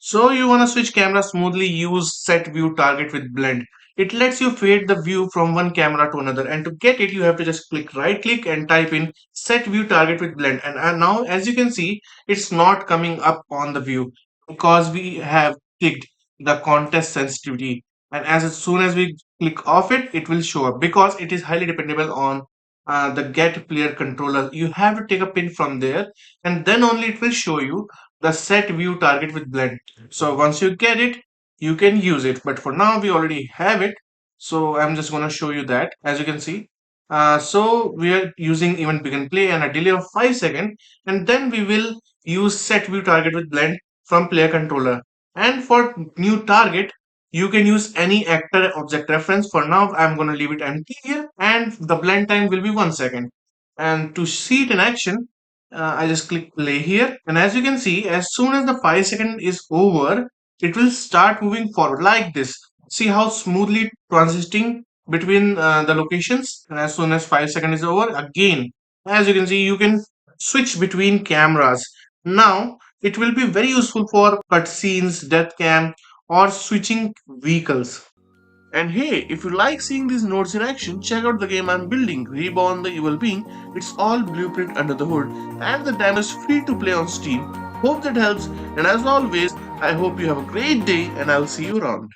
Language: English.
So you want to switch camera smoothly, use set view target with blend. It lets you fade the view from one camera to another, and to get it you have to just click right click and type in set view target with blend, and now as you can see it's not coming up on the view because we have clicked the contest sensitivity, and as soon as we click off it, it will show up because it is highly dependable on the get player controller. You have to take a pin from there and then only it will show you the set view target with blend. So once you get it, you can use it. But for now, we already have it. So I'm just going to show you that as you can see. So we are using even begin play and a delay of 5 seconds. And then we will use set view target with blend from player controller. And for new target, you can use any actor object reference. For now, I'm going to leave it empty here. And the blend time will be 1 second. And to see it in action, I just click play here, and as you can see, as soon as the 5 second is over, it will start moving forward like this. See how smoothly transiting between the locations, and as soon as 5 second is over, again, as you can see, you can switch between cameras. Now, it will be very useful for cutscenes, death cam, or switching vehicles. And hey, if you like seeing these nodes in action, check out the game I'm building, Reborn the Evil Being. It's all blueprint under the hood, and the demo is free to play on Steam. Hope that helps, and as always, I hope you have a great day, and I'll see you around.